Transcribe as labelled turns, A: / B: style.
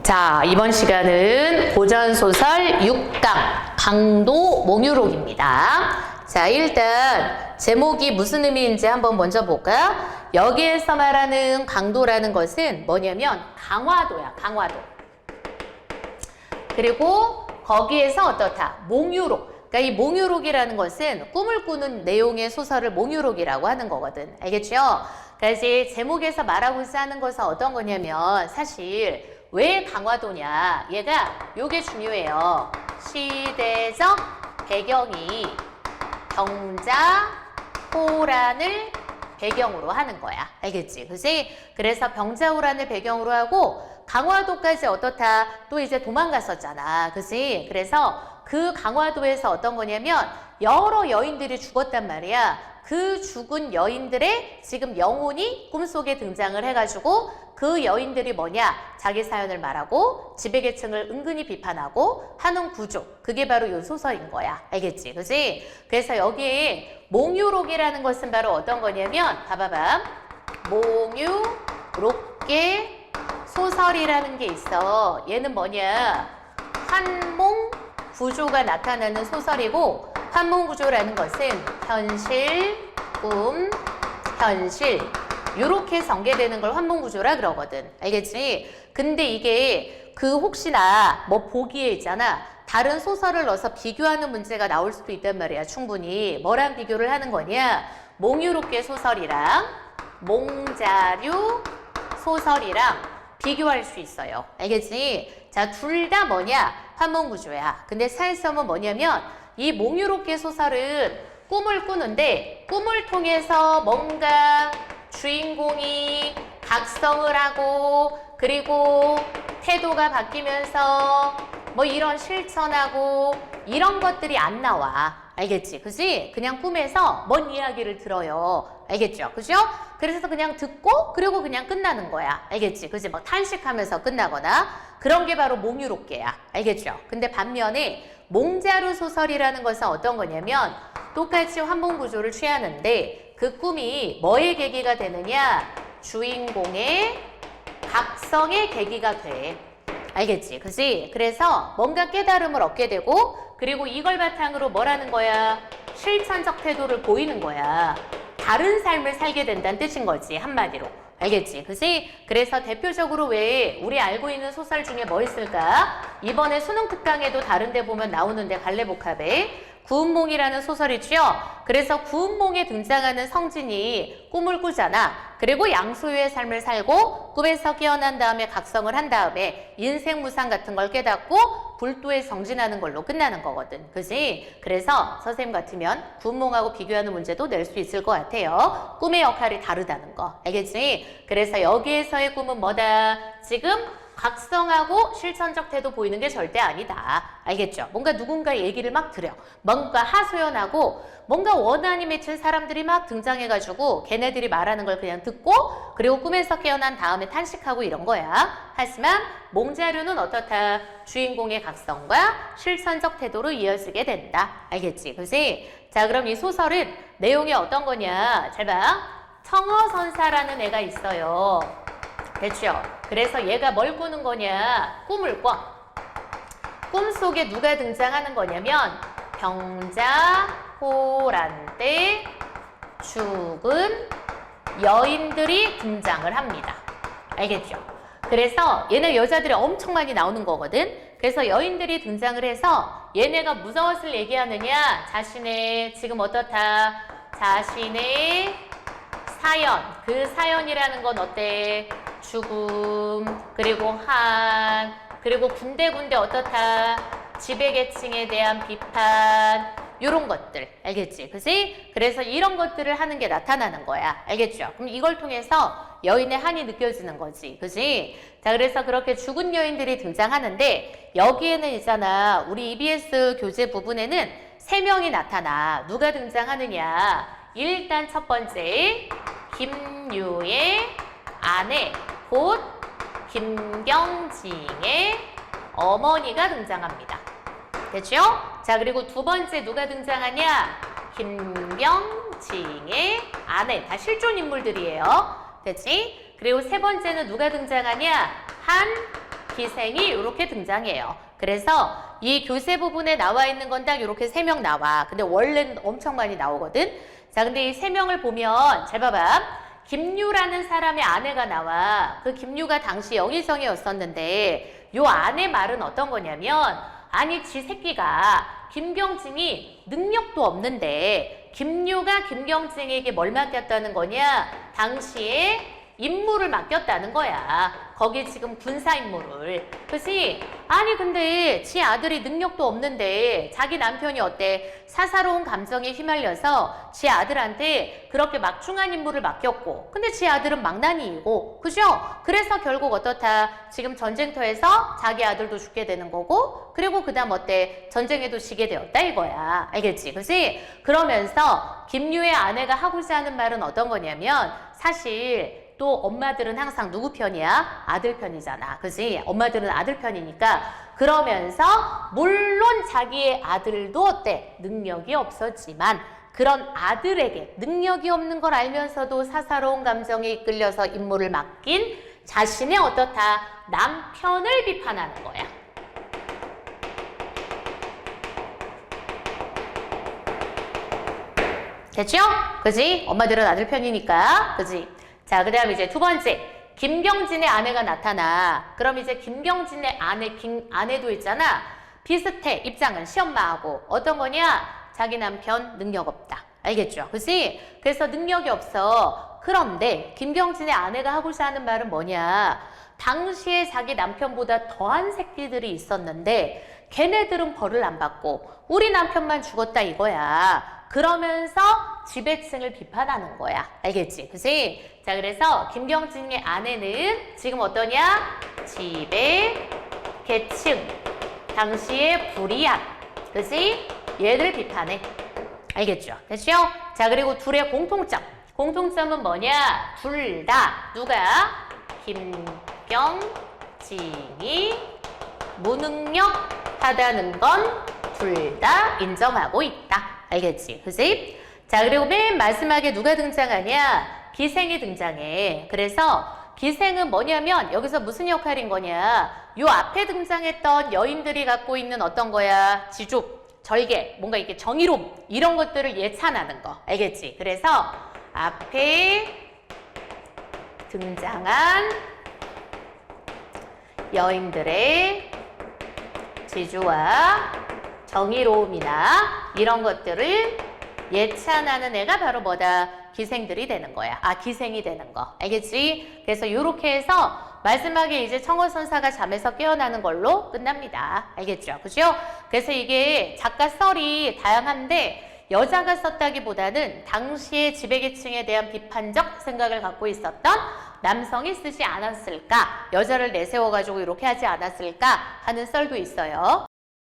A: 자, 이번 시간은 고전소설 6강 강도 몽유록입니다. 자, 일단 제목이 무슨 의미인지 한번 먼저 볼까요? 여기에서 말하는 강도라는 것은 뭐냐면 강화도야, 강화도. 그리고 거기에서 어떻다? 몽유록. 그러니까 이 몽유록이라는 것은 꿈을 꾸는 내용의 소설을 몽유록이라고 하는 거거든. 알겠죠? 그래서 제목에서 말하고자 하는 것은 어떤 거냐면 사실 왜 강화도냐? 얘가 요게 중요해요. 시대적 배경이 병자 호란을 배경으로 하는 거야. 알겠지? 그치? 그래서 병자 호란을 배경으로 하고 강화도까지 어떻다? 또 이제 도망갔었잖아. 그치? 그래서 그 강화도에서 어떤 거냐면 여러 여인들이 죽었단 말이야. 그 죽은 여인들의 지금 영혼이 꿈속에 등장을 해가지고 그 여인들이 뭐냐? 자기 사연을 말하고 지배계층을 은근히 비판하고 하는 구조. 그게 바로 이 소설인 거야. 알겠지? 그치? 그래서 여기에 몽유록이라는 것은 바로 어떤 거냐면 봐봐봐. 몽유록계 소설이라는 게 있어. 얘는 뭐냐? 환몽 구조가 나타나는 소설이고 환몽 구조라는 것은 현실, 꿈, 현실 이렇게 전개되는 걸 환몽 구조라 그러거든. 알겠지? 근데 이게 그 혹시나 뭐 보기에 있잖아. 다른 소설을 넣어서 비교하는 문제가 나올 수도 있단 말이야. 충분히. 뭐랑 비교를 하는 거냐? 몽유록계 소설이랑 몽자류 소설이랑 비교할 수 있어요. 알겠지? 자, 둘 다 뭐냐? 환몽 구조야. 근데 차이점은 뭐냐면 이 몽유록계 소설은 꿈을 꾸는데 꿈을 통해서 뭔가 주인공이 각성을 하고 그리고 태도가 바뀌면서 뭐 이런 실천하고 이런 것들이 안 나와. 알겠지? 그지? 그냥 꿈에서 뭔 이야기를 들어요. 알겠죠? 그죠? 그래서 그냥 듣고 그리고 그냥 끝나는 거야. 알겠지? 그지? 막 탄식하면서 끝나거나 그런 게 바로 몽유록계야. 알겠죠? 근데 반면에 몽자루 소설이라는 것은 어떤 거냐면 똑같이 환몽 구조를 취하는데 그 꿈이 뭐의 계기가 되느냐? 주인공의 각성의 계기가 돼. 알겠지? 그지? 그래서 뭔가 깨달음을 얻게 되고 그리고 이걸 바탕으로 뭐라는 거야? 실천적 태도를 보이는 거야. 다른 삶을 살게 된다는 뜻인 거지. 한마디로. 알겠지? 그지? 그래서 대표적으로 왜 우리 알고 있는 소설 중에 뭐 있을까? 이번에 수능 특강에도 다른 데 보면 나오는데 갈래복합에 구운몽이라는 소설이 있죠? 그래서 구운몽에 등장하는 성진이 꿈을 꾸잖아. 그리고 양소유의 삶을 살고 꿈에서 깨어난 다음에 각성을 한 다음에 인생무상 같은 걸 깨닫고 불도에 정진하는 걸로 끝나는 거거든. 그지? 그래서 선생님 같으면 구운몽하고 비교하는 문제도 낼 수 있을 것 같아요. 꿈의 역할이 다르다는 거. 알겠지? 그래서 여기에서의 꿈은 뭐다? 지금 각성하고 실천적 태도 보이는 게 절대 아니다. 알겠죠? 뭔가 누군가 얘기를 막 들여. 뭔가 하소연하고 뭔가 원한이 맺힌 사람들이 막 등장해가지고 걔네들이 말하는 걸 그냥 듣고 그리고 꿈에서 깨어난 다음에 탄식하고 이런 거야. 하지만 몽자류는 어떻다? 주인공의 각성과 실천적 태도로 이어지게 된다. 알겠지? 그치? 자, 그럼 이 소설은 내용이 어떤 거냐? 잘 봐. 청어선사라는 애가 있어요. 됐죠? 그래서 얘가 뭘 꾸는 거냐? 꿈을 꿔. 꿈속에 누가 등장하는 거냐면 병자호란 때 죽은 여인들이 등장을 합니다. 알겠죠? 그래서 얘네 여자들이 엄청 많이 나오는 거거든. 그래서 여인들이 등장을 해서 얘네가 무엇을 얘기하느냐? 자신의 지금 어떻다? 자신의 사연. 그 사연이라는 건 어때? 죽음, 그리고 한, 그리고 군데군데 어떻다? 지배계층에 대한 비판, 요런 것들. 알겠지? 그치? 그래서 이런 것들을 하는 게 나타나는 거야. 알겠죠? 그럼 이걸 통해서 여인의 한이 느껴지는 거지. 그치? 자, 그래서 그렇게 죽은 여인들이 등장하는데 여기에는 있잖아. 우리 EBS 교재 부분에는 3명이 나타나. 누가 등장하느냐? 일단 첫 번째, 김유의 아내, 곧 김경징의 어머니가 등장합니다. 됐죠? 자, 그리고 두 번째 누가 등장하냐? 김경징의 아내. 다 실존 인물들이에요. 됐지? 그리고 세 번째는 누가 등장하냐? 기생이 이렇게 등장해요. 그래서 이 교세 부분에 나와 있는 건 딱 이렇게 3명 나와. 근데 원래는 엄청 많이 나오거든. 자, 근데 이 3명을 보면 잘 봐봐. 김유라는 사람의 아내가 나와. 그 김유가 당시 영의정이었었는데 요 아내 말은 어떤 거냐면 아니 지 새끼가 김경진이 능력도 없는데 김유가 김경진에게 뭘 맡겼다는 거냐? 당시에 임무를 맡겼다는 거야. 거기 지금 군사 임무를. 그치? 아니 근데 지 아들이 능력도 없는데 자기 남편이 어때? 사사로운 감정에 휘말려서 지 아들한테 그렇게 막중한 임무를 맡겼고 근데 지 아들은 망나니이고 그죠? 그래서 결국 어떻다? 지금 전쟁터에서 자기 아들도 죽게 되는 거고 그리고 그 다음 어때? 전쟁에도 지게 되었다 이거야. 알겠지? 그치? 그러면서 김유의 아내가 하고자 하는 말은 어떤 거냐면 사실 또 엄마들은 항상 누구 편이야? 아들 편이잖아. 그지? 엄마들은 아들 편이니까 그러면서 물론 자기의 아들도 어때? 능력이 없었지만 그런 아들에게 능력이 없는 걸 알면서도 사사로운 감정에 이끌려서 임무를 맡긴 자신의 어떻다? 남편을 비판하는 거야. 됐죠? 그지? 엄마들은 아들 편이니까. 그지? 자, 그 다음 이제 두 번째. 김경진의 아내가 나타나. 그럼 이제 김경진의 아내도 있잖아. 비슷해. 입장은 시엄마하고. 어떤 거냐? 자기 남편 능력 없다. 알겠죠? 그치? 그래서 능력이 없어. 그런데 김경진의 아내가 하고자 하는 말은 뭐냐? 당시에 자기 남편보다 더한 새끼들이 있었는데 걔네들은 벌을 안 받고 우리 남편만 죽었다 이거야. 그러면서 지배층을 비판하는 거야. 알겠지? 그치? 자, 그래서 김경진의 아내는 지금 어떠냐? 지배, 계층, 당시의 불이한, 그치? 얘를 비판해. 알겠죠? 됐죠? 자, 그리고 둘의 공통점. 공통점은 뭐냐? 둘 다 누가? 김경진이 무능력하다는 건 둘 다 인정하고 있다. 알겠지? 그치? 자, 그리고 맨 마지막에 누가 등장하냐? 기생이 등장해. 그래서 기생은 뭐냐면 여기서 무슨 역할인 거냐? 요 앞에 등장했던 여인들이 갖고 있는 어떤 거야? 지족, 절개, 뭔가 이렇게 정의로움 이런 것들을 예찬하는 거. 알겠지? 그래서 앞에 등장한 여인들의 지주와 정의로움이나 이런 것들을 예찬하는 애가 바로 뭐다? 기생들이 되는 거야. 아, 기생이 되는 거. 알겠지? 그래서 이렇게 해서 마지막에 이제 청어선사가 잠에서 깨어나는 걸로 끝납니다. 알겠죠? 그죠? 그래서 이게 작가 썰이 다양한데 여자가 썼다기보다는 당시의 지배계층에 대한 비판적 생각을 갖고 있었던 남성이 쓰지 않았을까? 여자를 내세워가지고 이렇게 하지 않았을까? 하는 썰도 있어요.